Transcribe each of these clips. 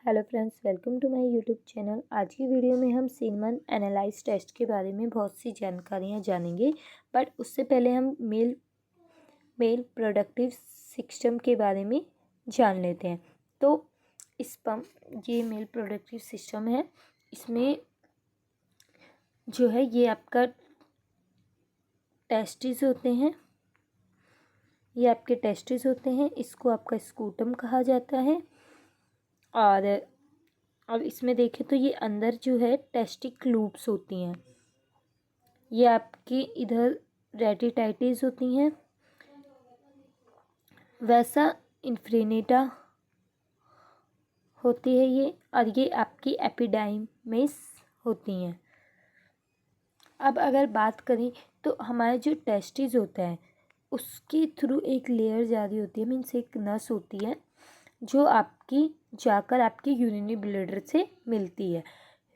Hello friends, welcome to my YouTube channel. आज की video में हम सीमन एनालाइज टेस्ट के बारे में बहुत सी जानकारियां जानेंगे। बट उससे पहले हम मेल प्रोडक्टिव सिस्टम के बारे में जान लेते हैं। तो ये मेल प्रोडक्टिव सिस्टम है। इसमें जो है ये आपका टेस्टिस होते हैं, ये आपके टेस्टिस होते हैं। इसको आपका स्कूटम कहा जाता है। और अब इसमें देखें तो ये अंदर जो है टेस्टिक लूप्स होती हैं। ये आपकी इधर रेटिटाइटिस होती हैं, वैसा इन्फ्रेनेटा होती है ये, और ये आपकी एपिडाइमिस होती हैं। अब अगर बात करें तो हमारा जो टेस्टिस होता है उसके थ्रू एक लेयर जारी होती है, मीन्स एक नस होती है जो आपकी जाकर आपकी यूरिनरी ब्लैडर से मिलती है।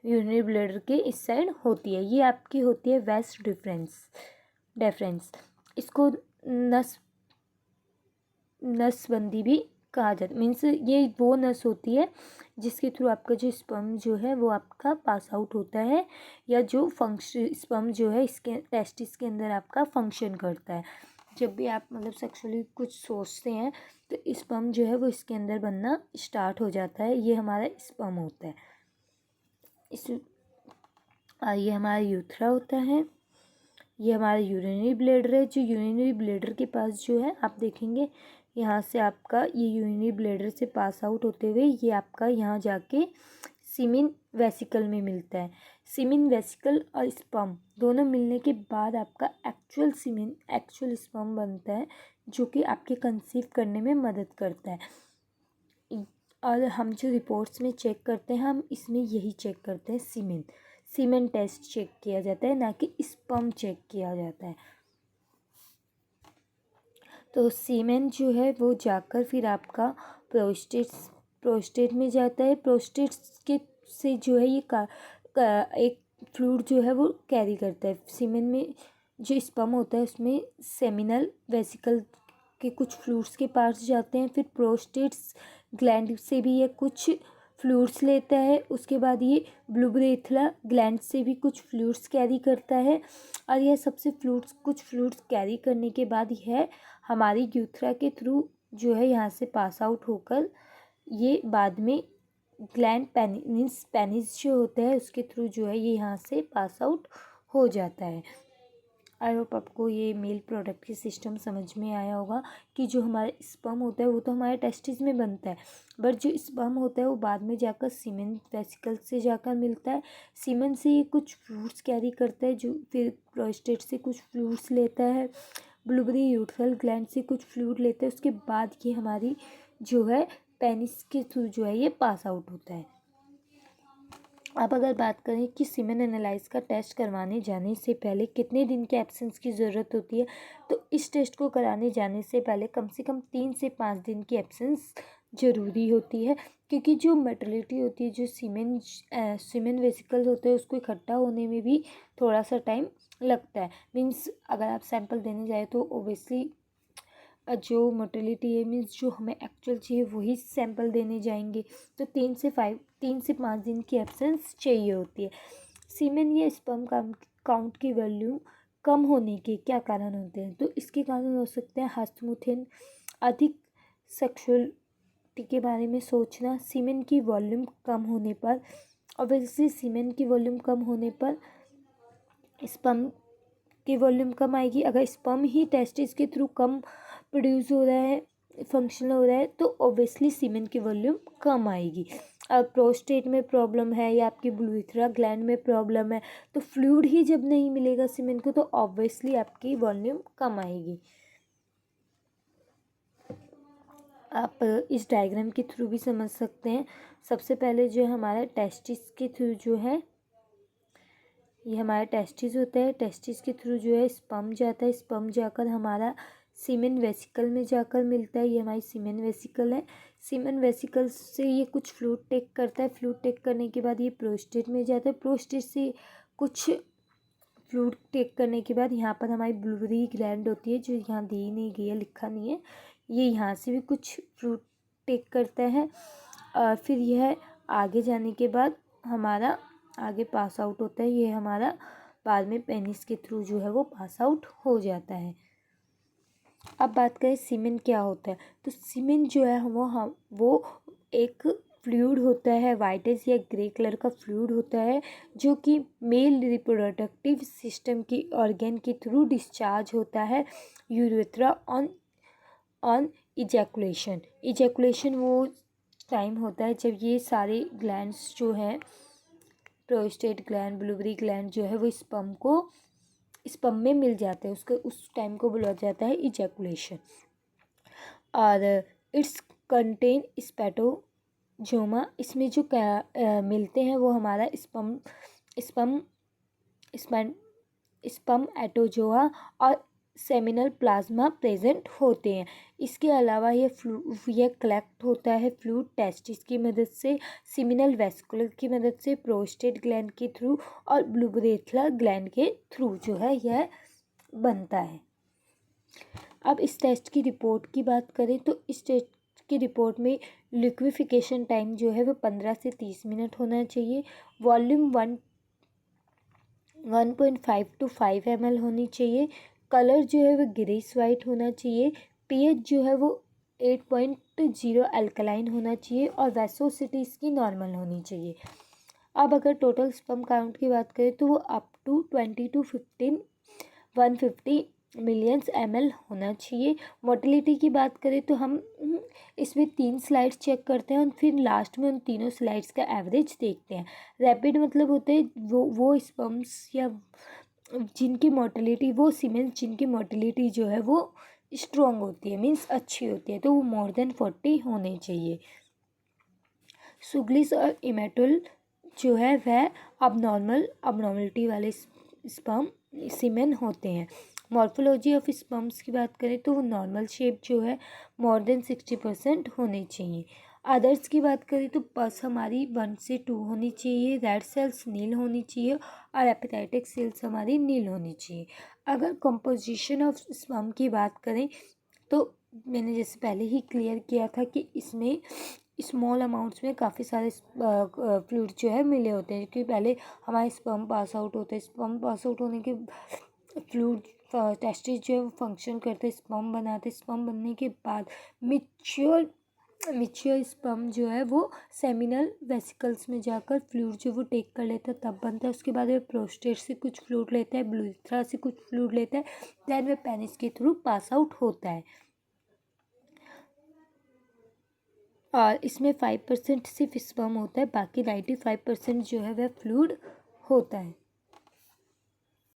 यूरिनरी ब्लैडर के इस साइड होती है, ये आपकी होती है वेस्ट डिफरेंस। इसको नसबंदी भी कहा जाता है। मीन्स ये वो नस होती है जिसके थ्रू आपका जो स्पर्म जो है वो आपका पास आउट होता है, या जो फंक्शन स्पर्म जो है इसके टेस्टिस के अंदर आपका फंक्शन करता है। जब भी आप मतलब सेक्सुअली कुछ सोचते हैं तो स्पर्म जो है वो इसके अंदर बनना स्टार्ट हो जाता है। ये हमारा स्पर्म होता है। ये हमारा यूथरा होता है। ये हमारा यूरिनरी ब्लैडर है। जो यूरिनरी ब्लैडर के पास जो है आप देखेंगे यहाँ से आपका ये यूरिनरी ब्लैडर से पास आउट होते हुए ये आपका यहाँ जाके सीमेन वेसिकल में मिलता है। सीमेन वेसिकल और स्पर्म दोनों मिलने के बाद आपका एक्चुअल स्पर्म बनता है, जो कि आपके कंसीव करने में मदद करता है। और हम जो रिपोर्ट्स में चेक करते हैं, हम इसमें यही चेक करते हैं, सीमेन टेस्ट चेक किया जाता है, ना कि स्पर्म चेक किया जाता है। तो सीमेन जो है वो जाकर फिर आपका प्रोस्टेट में जाता है। प्रोस्टेट के से जो है ये एक फ्लूइड जो है वो कैरी करता है। सीमेन में जो स्पर्म होता है उसमें सेमिनल वेसिकल के कुछ फ्लूइड्स के पास जाते हैं। फिर प्रोस्टेट ग्लैंड से भी ये कुछ फ्लूइड्स लेता है। उसके बाद ये ब्लूब्रेथला ग्लैंड से भी कुछ फ्लूइड्स कैरी करता है। और यह सबसे कुछ फ्लूइड्स कैरी करने के बाद यह हमारी यूथरा के थ्रू जो है यहाँ से पास आउट होकर ये बाद में ग्लैंड पेनिस जो होता है उसके थ्रू जो है ये यहाँ से पास आउट हो जाता है। आई होप आपको ये मेल प्रोडक्ट की सिस्टम समझ में आया होगा कि जो हमारा स्पर्म होता है वो तो हमारे टेस्टिस में बनता है, बट जो स्पर्म होता है वो बाद में जाकर सीमेन वेसिकल से जाकर मिलता है। सीमेन से ये कुछ फ्लूइड्स कैरी करता है, जो फिर प्रोस्टेट से कुछ फ्लूइड्स लेता है, ब्लूबरी यूट्रल ग्लैंड से कुछ फ्लूइड लेता है। उसके बाद ये हमारी जो है पेनिस के थ्रू जो है ये पास आउट होता है। अब अगर बात करें कि सीमेन एनालाइज का टेस्ट करवाने जाने से पहले कितने दिन के एब्सेंस की ज़रूरत होती है, तो इस टेस्ट को कराने जाने से पहले कम से कम 3 से 5 दिन की एब्सेंस ज़रूरी होती है। क्योंकि जो मोटिलिटी होती है, जो सीमेन वेसिकल होते हैं उसको इकट्ठा होने में भी थोड़ा सा टाइम लगता है। मीन्स अगर आप सैंपल देने जाए तो ओबियसली जो मोटिलिटी है, मीन्स जो हमें एक्चुअल चाहिए वही सैंपल देने जाएंगे, तो 3 से 5 दिन की एब्सेंस चाहिए होती है। सीमेन या स्पर्म काउंट की वैल्यू कम होने के क्या कारण होते हैं, तो इसके कारण हो सकते हैं हस्तमुथेन, अधिक सेक्सुअलिटी के बारे में सोचना, सीमेन की वॉल्यूम कम होने पर। ऑब्वियसली सीमेन की वॉल्यूम कम होने पर स्पर्म की वॉल्यूम कम आएगी। अगर स्पर्म ही टेस्टिस के थ्रू कम प्रोड्यूस हो रहा है, फंक्शनल हो रहा है, तो ऑब्वियसली सीमेन की वॉल्यूम कम आएगी। अब प्रोस्टेट में प्रॉब्लम है या आपकी ब्लूथरा ग्लैंड में प्रॉब्लम है, तो फ्लूइड ही जब नहीं मिलेगा सीमेन को, तो ऑब्वियसली आपकी वॉल्यूम कम आएगी। आप इस डायग्राम के थ्रू भी समझ सकते हैं। सबसे पहले जो हमारा टेस्टिस के थ्रू जो है ये हमारा टेस्टिस होता है। टेस्टिस के थ्रू जो है स्पर्म जाता है, स्पर्म जाकर हमारा सीमेन वेसिकल में जाकर मिलता है। ये हमारी सीमेन वेसिकल है। सीमेन वेसिकल से ये कुछ फ्लूइड टेक करता है। फ्लूइड टेक करने के बाद ये प्रोस्टेट में जाता है। प्रोस्टेट से कुछ फ्लूइड टेक करने के बाद यहाँ पर हमारी ब्लूबरी ग्लैंड होती है, जो यहाँ दी नहीं गई है, लिखा नहीं है। ये यहाँ से भी कुछ फ्लूइड टेक करता है। फिर यह आगे जाने के बाद हमारा आगे पास आउट होता है। ये हमारा बाद में पेनिस के थ्रू जो है वो पास आउट हो जाता है। अब बात करें सीमेन क्या होता है, तो सीमेन जो है वो एक फ्लूइड होता है, वाइटिश या ग्रे कलर का फ्लूइड होता है, जो कि मेल रिप्रोडक्टिव सिस्टम की ऑर्गेन के थ्रू डिस्चार्ज होता है यूरेथ्रा ऑन इजैकुलेशन वो टाइम होता है जब ये सारे ग्लैंड्स जो हैं, प्रोस्टेट ग्लैंड, ब्लूबरी ग्लैंड जो है वो स्पर्म में मिल जाते हैं, उसके उस टाइम को बोला जाता है इजैकुलेशन। और इट्स कंटेन स्पेटोजोमा, इसमें जो मिलते हैं वो हमारा स्पर्म एटोजोआ और सेमिनल प्लाज्मा प्रेजेंट होते हैं। इसके अलावा यह कलेक्ट होता है फ्लूइड टेस्टिस की मदद से, सीमिनल वेस्कुलर की मदद से, प्रोस्टेट ग्लैंड के थ्रू और ब्लूबरेथला ग्लैंड के थ्रू जो है यह बनता है। अब इस टेस्ट की रिपोर्ट की बात करें तो इस टेस्ट की रिपोर्ट में लिक्विफिकेशन टाइम जो है वो 15 से 30 मिनट होना चाहिए। वॉल्यूम 1.5 to 5 ml होनी चाहिए। कलर जो है वो ग्रेस वाइट होना चाहिए। पीएच जो है वो 8.0 अल्कलाइन होना चाहिए और वेसोसिटी इसकी नॉर्मल होनी चाहिए। अब अगर टोटल स्पर्म काउंट की बात करें तो वो up to 20 to 150 millions ml होना चाहिए। मोटिलिटी की बात करें तो हम इसमें 3 स्लाइड्स चेक करते हैं और फिर लास्ट में उन तीनों स्लाइड्स का एवरेज देखते हैं। रैपिड मतलब होते हैं वो स्पर्म्स या जिनकी मोटिलिटी, वो सीमेंस जिनकी मोटिलिटी जो है वो स्ट्रॉन्ग होती है, मीन्स अच्छी होती है, तो वो मोर देन 40 होने चाहिए। सुगलिस और इमेटल जो है वह अबनॉर्मलिटी वाले स्पर्म सीमेन होते हैं। मॉर्फोलॉजी ऑफ स्पर्म्स की बात करें तो वो नॉर्मल शेप जो है मोर देन 60% होनी चाहिए। अदर्स की बात करें तो पस हमारी 1 से 2 होनी चाहिए, रेड सेल्स नील होनी चाहिए और एपिथाइटिक सेल्स हमारी नील होनी चाहिए। अगर कंपोजिशन ऑफ स्पर्म की बात करें तो मैंने जैसे पहले ही क्लियर किया था कि इसमें स्मॉल अमाउंट्स में काफ़ी सारे फ्लूइड जो है मिले होते हैं, क्योंकि पहले हमारे स्पर्म पास आउट होते हैं। स्पर्म पास आउट होने के फ्लूइड टेस्टिस जो है वो फंक्शन करते, स्पर्म बनाते। स्पर्म बनने के बाद मिच्योर स्पर्म जो है वो सेमिनल वेसिकल्स में जाकर फ्लूइड जो वो टेक कर लेता है, तब बनता है। उसके बाद वह प्रोस्टेट से कुछ फ्लूइड लेता है, ब्लूथ्रा से कुछ फ्लूइड लेता है, देन वह पेनिस के थ्रू पास आउट होता है। और इसमें 5% सिर्फ स्पर्म होता है, बाकी 95% जो है वह फ्लूइड होता है।